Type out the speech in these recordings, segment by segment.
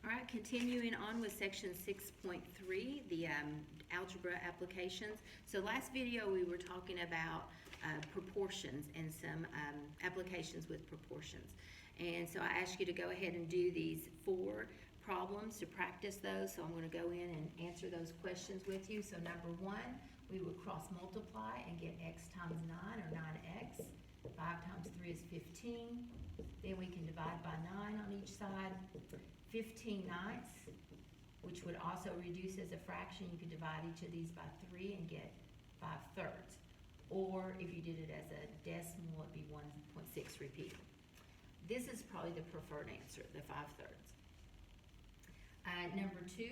All right, continuing on with section 6.3, the algebra applications. So last video we were talking about proportions and some applications with proportions. And so I asked you to go ahead and do these 4 problems to practice those. So I'm going to go in and answer those questions with you. So number 1, we would cross multiply and get x times 9 or 9x. 5 times 3 is 15. Then we can divide by 9 on each side. 15 ninths, which would also reduce as a fraction. You could divide each of these by 3 and get 5 thirds. Or if you did it as a decimal, it'd be 1.6 repeated. This is probably the preferred answer, the 5 thirds. Number 2,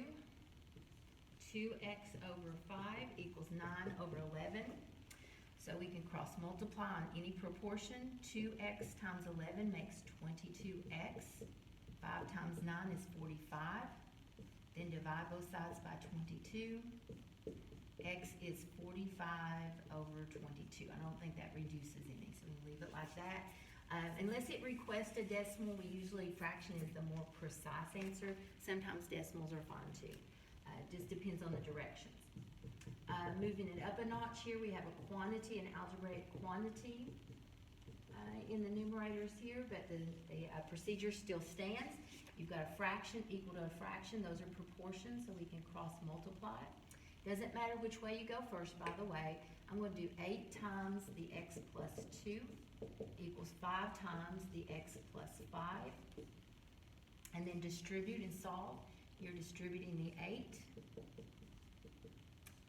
2x over 5 equals 9 over 11. So we can cross multiply on any proportion. 2x times 11 makes 22x. 5 times 9 is 45. Then divide both sides by 22. X is 45 over 22. I don't think that reduces any, so we can leave it like that. Unless it requests a decimal, we usually fraction is the more precise answer. Sometimes decimals are fine too. Just depends on the directions. Moving it up a notch here, we have a quantity, an algebraic quantity in the numerators here, but the procedure still stands. You've got a fraction equal to a fraction. Those are proportions, so we can cross multiply. Doesn't matter which way you go first, by the way. I'm going to do 8 times the x plus 2 equals 5 times the x plus 5. And then distribute and solve. You're distributing the 8,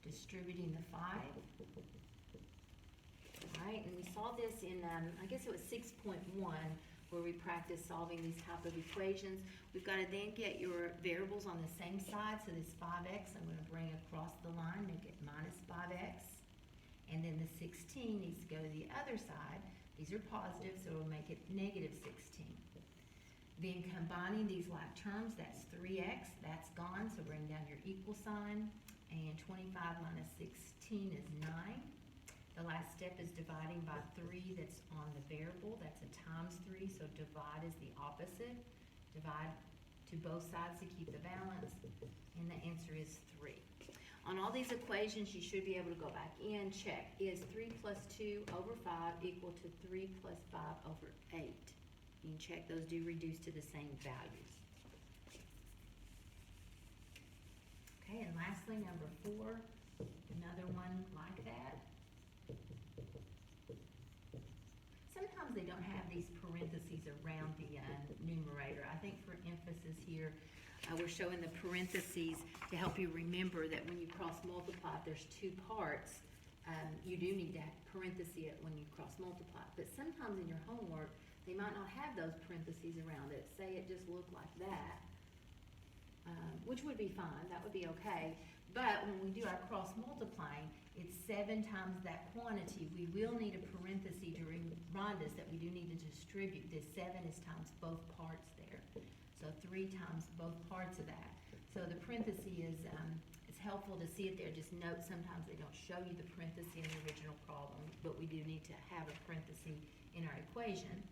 distributing the 5. All right, and we saw this in, I guess it was 6.1, where we practiced solving these type of equations. We've got to then get your variables on the same side. So this 5x, I'm going to bring across the line, make it minus 5x. And then the 16 needs to go to the other side. These are positive, so we'll make it negative 16. Then combining these like terms, that's 3x, that's gone, so bring down your equal sign. And 25 minus 16 is 9. The last step is dividing by 3 that's on the variable. That's a times 3, so divide is the opposite. Divide to both sides to keep the balance, and the answer is 3. On all these equations, you should be able to go back in, check. Is 3 plus 2 over 5 equal to 3 plus 5 over 8? You can check those do reduce to the same values. Okay, and lastly, number 4, another one like that. Sometimes they don't have these parentheses around the numerator. I think for emphasis here, we're showing the parentheses to help you remember that when you cross multiply, if there's 2 parts, you do need to parenthesis it when you cross multiply. But sometimes in your homework, they might not have those parentheses around it. Say it just looked like that, which would be fine. That would be okay. But when we do our cross multiplying, it's 7 times that quantity. We will need a parenthesis to remind us that we do need to distribute. This 7 is times both parts there. So 3 times both parts of that. So the parenthesis is it's helpful to see it there. Just note sometimes they don't show you the parenthesis in the original problem, but we do need to have a parenthesis in our equation.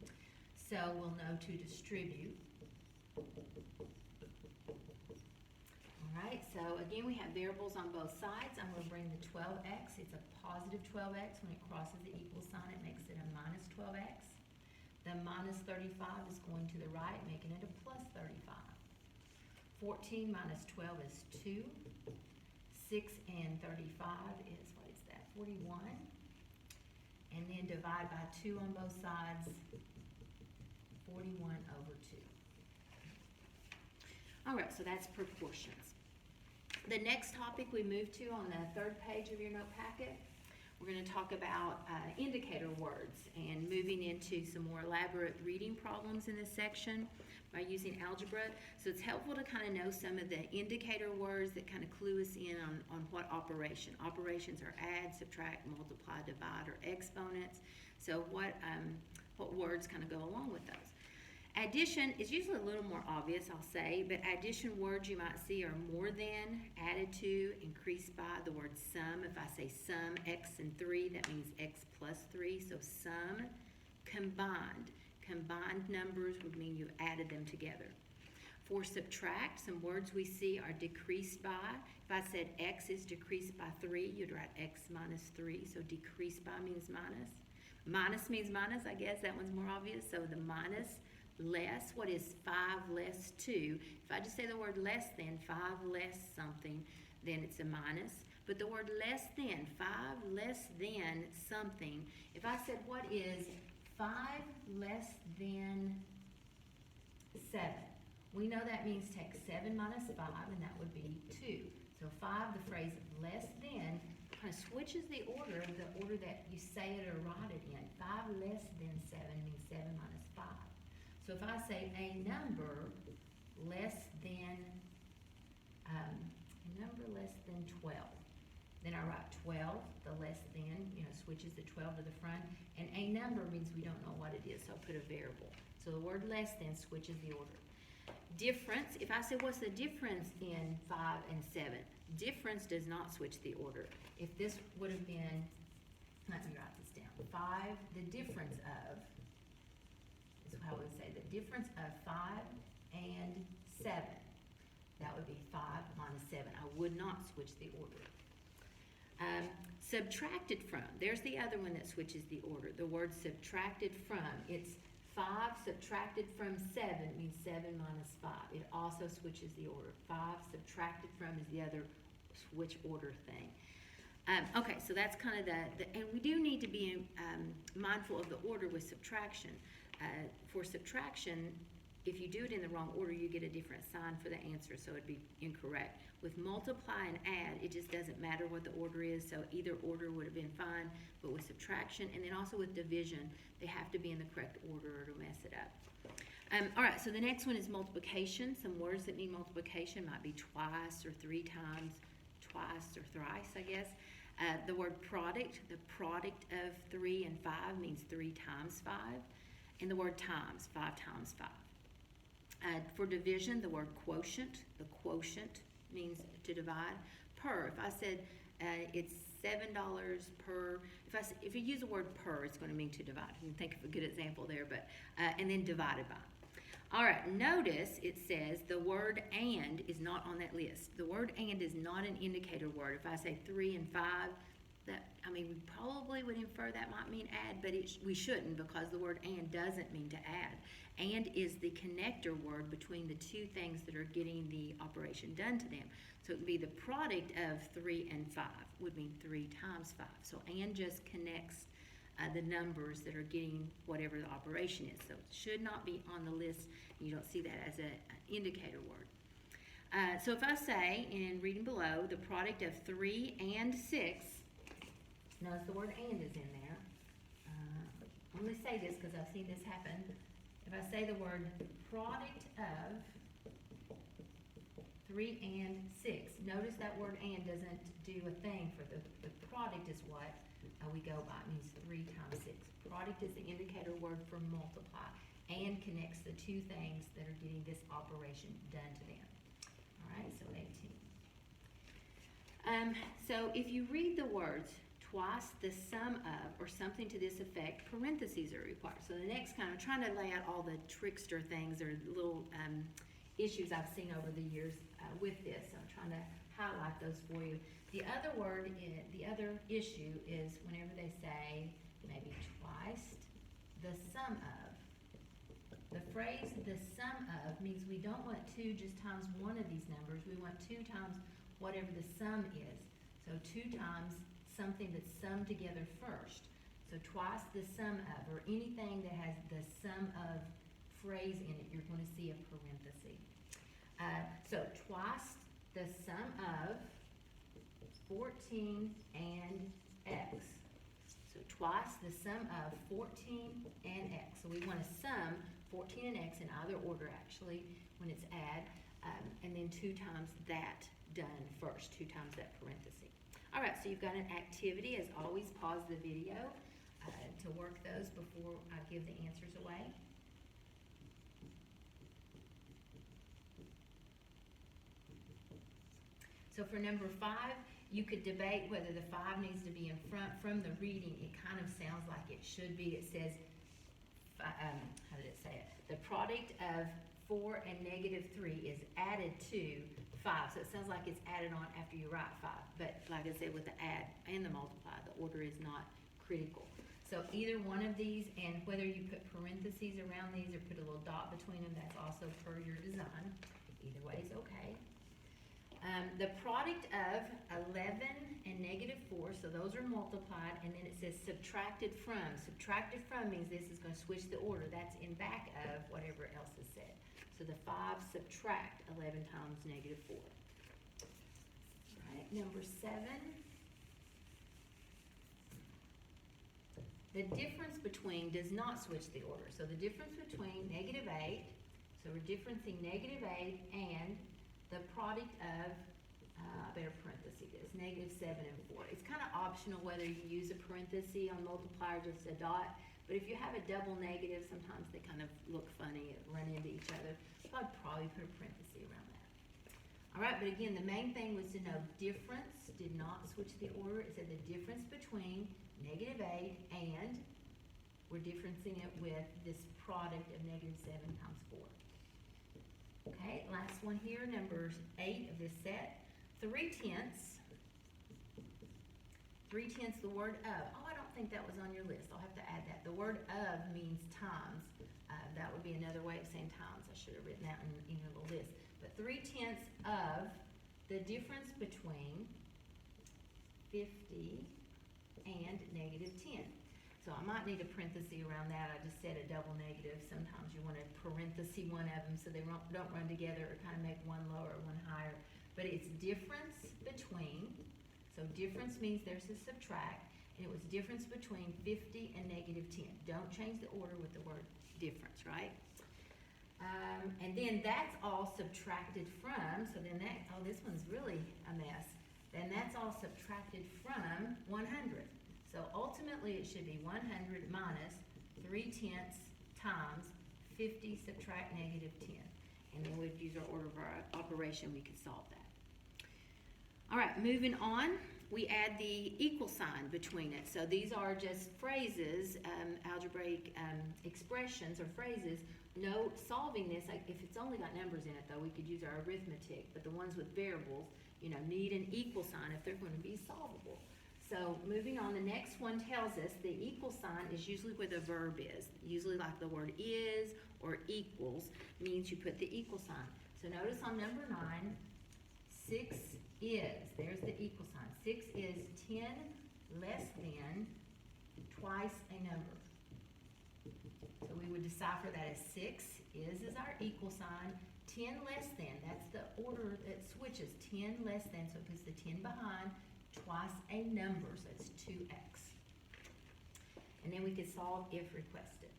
So we'll know to distribute. Alright, so again we have variables on both sides. I'm going to bring the 12x. It's a positive 12x. When it crosses the equal sign, it makes it a minus 12x. The minus 35 is going to the right, making it a plus 35. 14 minus 12 is 2. 6 and 35 is, what is that, 41. And then divide by 2 on both sides, 41 over 2. All right, so that's proportions. The next topic we move to on the 3rd page of your note packet, we're going to talk about indicator words and moving into some more elaborate reading problems in this section by using algebra. So it's helpful to kind of know some of the indicator words that kind of clue us in on what operation. Operations are add, subtract, multiply, divide, or exponents. So what words kind of go along with those. Addition is usually a little more obvious, I'll say, but addition words you might see are more than, added to, increased by. The word sum, if I say sum x and 3, that means x plus 3. So sum, combined. Combined numbers would mean you added them together. For subtract, some words we see are decreased by. If I said x is decreased by 3, you'd write x minus 3, so decreased by means minus. Minus means minus, I guess that one's more obvious, so the minus. Less, what is 5 less 2? If I just say the word less than, 5 less something, then it's a minus. But the word less than, 5 less than something, if I said what is 5 less than 7, we know that means take 7 minus 5, and that would be 2. So 5, the phrase less than, kind of switches the order that you say it or write it in. 5 less than 7 means 7 minus 5. So if I say a number less than 12, then I write 12, the less than, switches the 12 to the front, and a number means we don't know what it is, so I'll put a variable. So the word less than switches the order. Difference, if I say what's the difference in 5 and 7, difference does not switch the order. If this would have been, let me write this down, 5, the difference of, is how we would say, the difference of 5 and 7. That would be 5 minus 7. I would not switch the order. Subtracted from, there's the other one that switches the order. The word subtracted from, it's 5 subtracted from 7 means 7 minus 5. It also switches the order. 5 subtracted from is the other switch order thing. Okay, so that's kind of and we do need to be mindful of the order with subtraction. For subtraction, if you do it in the wrong order, you get a different sign for the answer, so it'd be incorrect. With multiply and add, it just doesn't matter what the order is, so either order would have been fine, but with subtraction, and then also with division, they have to be in the correct order or it'll mess it up. All right, so the next one is multiplication. Some words that mean multiplication might be twice or 3 times, twice or thrice, I guess. The word product, the product of 3 and 5 means 3 times 5, and the word times, 5 times 5. For division, the word quotient, the quotient means to divide. Per, if I said it's $7 per, if you use the word per, it's going to mean to divide. You can think of a good example there, but and then divided by. All right, notice it says the word and is not on that list. The word and is not an indicator word. If I say 3 and 5, we probably would infer that might mean add, but we shouldn't, because the word and doesn't mean to add. And is the connector word between the two things that are getting the operation done to them. So it would be the product of 3 and 5 would mean 3 times 5. So and just connects the numbers that are getting whatever the operation is. So it should not be on the list. You don't see that as an indicator word. So if I say, in reading below, the product of 3 and 6, notice the word and is in there. I'm going to say this because I've seen this happen. If I say the word product of 3 and 6, notice that word and doesn't do a thing for the product is what we go by. It means 3 times 6. Product is the indicator word for multiply and connects the two things that are getting this operation done to them. All right, so 18. So if you read the words twice the sum of, or something to this effect, parentheses are required. So the next kind, I'm trying to lay out all the trickster things or little issues I've seen over the years with this. So I'm trying to highlight those for you. The other word, the other issue is whenever they say maybe twice the sum of. The phrase the sum of means we don't want 2 just times one of these numbers. We want 2 times whatever the sum is. So 2 times something that's summed together first. So twice the sum of, or anything that has the sum of phrase in it, you're going to see a parenthesis. So twice the sum of 14 and x. So twice the sum of 14 and x. So we want to sum 14 and x in either order actually when it's add, and then 2 times that done first, 2 times that parenthesis. All right, so you've got an activity. As always, pause the video to work those before I give the answers away. So for number 5, you could debate whether the 5 needs to be in front. From the reading, it kind of sounds like it should be. It says, how did it say it? The product of 4 and negative 3 is added to 5. So it sounds like it's added on after you write 5. But like I said, with the add and the multiply, the order is not critical. So either one of these, and whether you put parentheses around these or put a little dot between them, that's also per your design. Either way is okay. The product of 11 and negative 4, so those are multiplied, and then it says subtracted from. Subtracted from means this is going to switch the order. That's in back of whatever else is said. So the 5 subtract 11 times negative 4. All right, number 7. The difference between does not switch the order. So the difference between negative 8, so we're differencing negative 8 and the product of, I better parenthesis this, negative 7 and 4. It's kind of optional whether you use a parenthesis on multiply or just a dot, but if you have a double negative, sometimes they kind of look funny, run into each other. So I'd probably put a parenthesis around that. All right, but again, the main thing was to know difference did not switch the order. It said the difference between negative 8 and we're differencing it with this product of negative 7 times 4. Okay, last one here, number 8 of this set. 3/10. 3/10, the word of. Oh, I don't think that was on your list. I'll have to add that. The word of means times. That would be another way of saying times. I should have written that in your little list. But 3/10 of the difference between 50 and negative 10. So I might need a parenthesis around that. I just said a double negative. Sometimes you want to parenthesis one of them so they don't run together or kind of make one lower or one higher. But it's difference between, so difference means there's a subtract, and it was difference between 50 and negative 10. Don't change the order with the word difference, right? And then that's all subtracted from, so then that, oh, this one's really a mess. Then that's all subtracted from 100. So ultimately it should be 100 minus 3/10 times 50 subtract negative 10. And then we'd use our order of our operation, we could solve that. All right, moving on, we add the equal sign between it. So these are just phrases, algebraic expressions or phrases. No, solving this, if it's only got numbers in it though, we could use our arithmetic, but the ones with variables, need an equal sign if they're going to be solvable. So moving on, the next one tells us the equal sign is usually where the verb is. Usually like the word is or equals means you put the equal sign. So notice on number 9, 6 is, there's the equal sign. 6 is 10 less than twice a number. So we would decipher that as 6 is our equal sign. 10 less than, that's the order that switches. 10 less than, so it puts the 10 behind, twice a number, so it's 2x. And then we could solve if requested.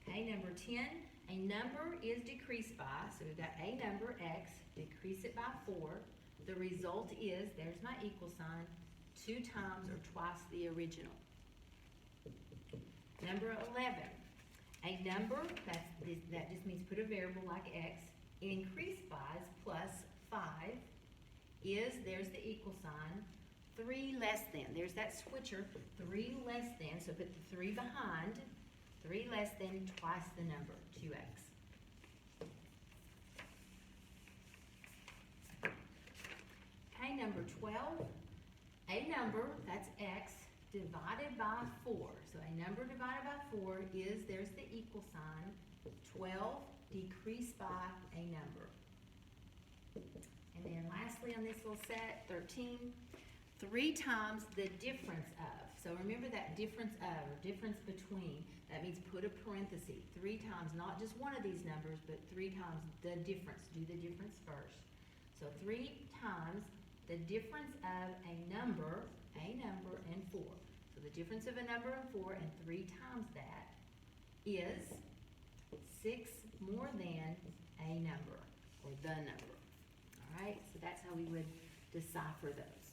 Okay, number 10, a number is decreased by, so we've got a number, x, decrease it by 4. The result is, there's my equal sign, 2 times or twice the original. Number 11, a number, that just means put a variable like x, increased by is plus 5, is, there's the equal sign, 3 less than, there's that switcher, 3 less than, so put the 3 behind, 3 less than twice the number, 2x. Okay, number 12, a number, that's x, divided by 4. So a number divided by 4 is, there's the equal sign, 12 decreased by a number. And then lastly on this little set, 13, 3 times the difference of. So remember that difference of, or difference between, that means put a parenthesis. 3 times, not just one of these numbers, but 3 times the difference. Do the difference first. So 3 times the difference of a number, and 4. So the difference of a number and 4, and 3 times that is 6 more than a number, or the number. All right, so that's how we would decipher those.